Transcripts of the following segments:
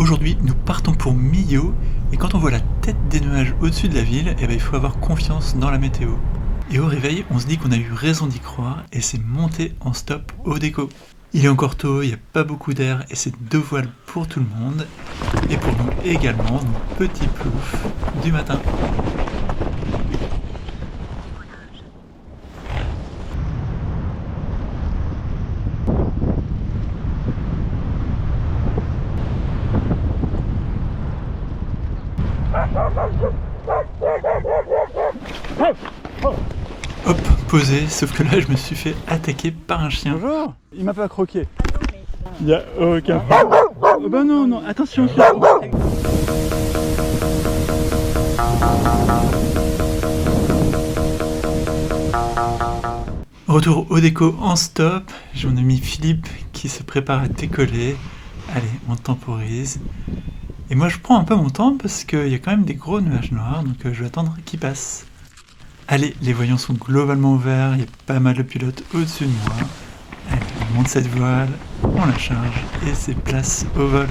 Aujourd'hui, nous partons pour Millau, et quand on voit la tête des nuages au-dessus de la ville, il faut avoir confiance dans la météo. Et au réveil, on se dit qu'on a eu raison d'y croire, et c'est monter en stop au déco. Il est encore tôt, il n'y a pas beaucoup d'air, et c'est 2 voiles pour tout le monde, et pour nous également, nos petits ploufs du matin. Hop, posé, sauf que là je me suis fait attaquer par un chien. Bonjour, il m'a pas croqué. Il y a aucun. Oh bah non, attention. Retour au déco en stop, j'ai mon ami Philippe qui se prépare à décoller. Allez, on temporise. Et moi je prends un peu mon temps parce qu'il y a quand même des gros nuages noirs, donc je vais attendre qu'ils passent. Allez, les voyants sont globalement ouverts, il y a pas mal de pilotes au-dessus de moi. Allez, on monte cette voile, on la charge et c'est place au vol.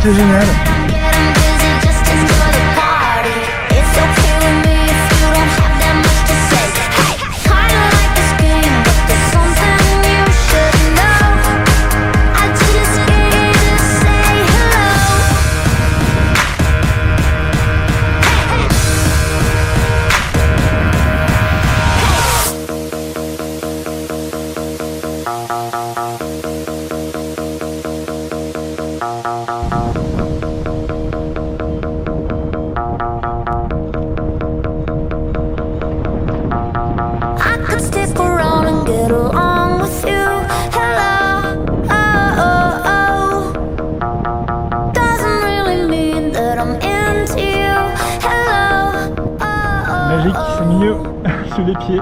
C'est génial. Magique, c'est Millau sous les pieds.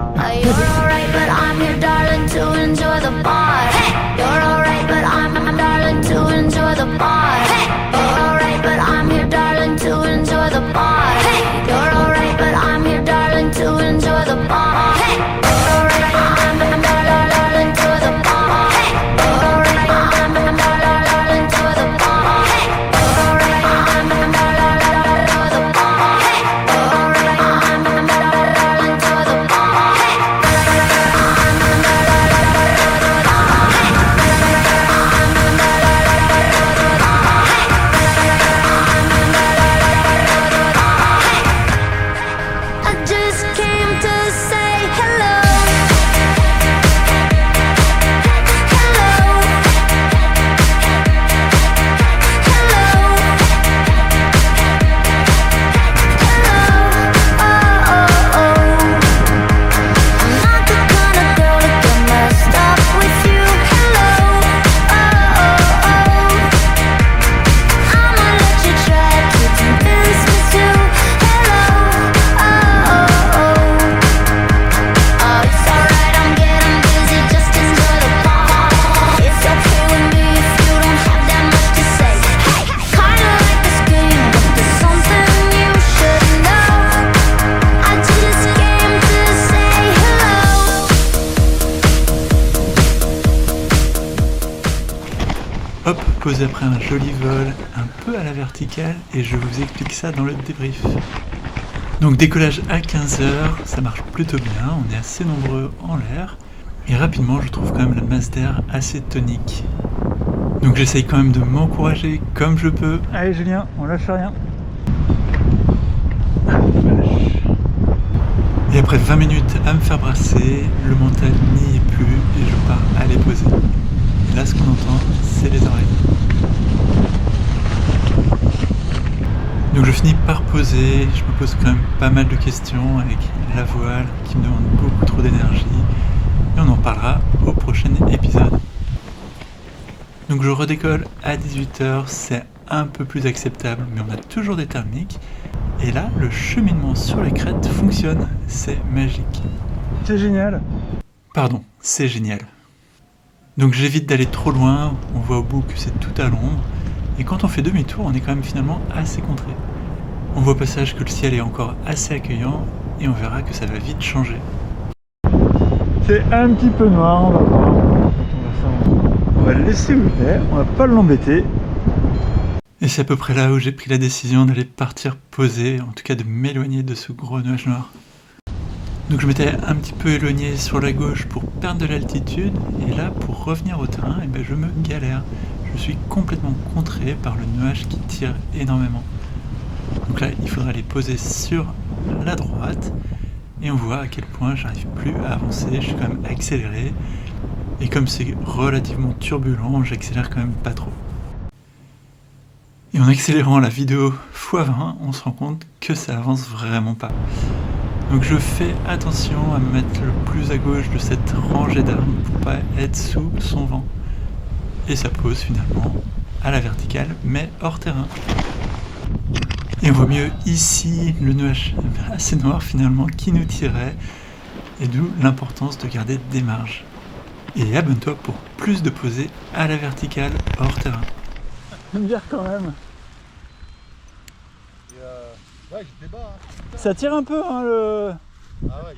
posé après un joli vol, un peu à la verticale, et je vous explique ça dans le débrief. Donc décollage à 15 h, ça marche plutôt bien, on est assez nombreux en l'air, et rapidement je trouve quand même la masse d'air assez tonique. Donc j'essaye quand même de m'encourager comme je peux. Allez Julien, on lâche rien. Et après 20 minutes à me faire brasser, le mental n'y est plus et je pars à les poser. Et là ce qu'on entend, c'est les oreilles. Donc je finis par poser, je me pose quand même pas mal de questions avec la voile qui me demande beaucoup trop d'énergie. Et on en parlera au prochain épisode. Donc je redécolle à 18 h, c'est un peu plus acceptable, mais on a toujours des thermiques. Et là, le cheminement sur les crêtes fonctionne, c'est magique. C'est génial. Pardon, c'est génial. Donc j'évite d'aller trop loin, on voit au bout que c'est tout à l'ombre, et quand on fait demi-tour, on est quand même finalement assez contré. On voit au passage que le ciel est encore assez accueillant, et on verra que ça va vite changer. C'est un petit peu noir, on va voir. On va le laisser où il est, on va pas l'embêter. Et c'est à peu près là où j'ai pris la décision d'aller partir poser, en tout cas de m'éloigner de ce gros nuage noir. Donc je m'étais un petit peu éloigné sur la gauche pour perdre de l'altitude, et là pour revenir au terrain, eh ben, je me galère. Je suis complètement contré par le nuage qui tire énormément. Donc là il faudra aller poser sur la droite, et on voit à quel point j'arrive plus à avancer, je suis quand même accéléré, et comme c'est relativement turbulent, j'accélère quand même pas trop. Et en accélérant la vidéo x20, on se rend compte que ça avance vraiment pas. Donc je fais attention à me mettre le plus à gauche de cette rangée d'arbres pour pas être sous son vent. Et ça pose finalement à la verticale, mais hors terrain. Et on voit mieux ici le nuage assez noir finalement qui nous tirait, et d'où l'importance de garder des marges. Et abonne-toi pour plus de posées à la verticale hors terrain. Une bière quand même. Ouais, j'étais bas. Hein. Ça tire un peu hein, le... Ah ouais,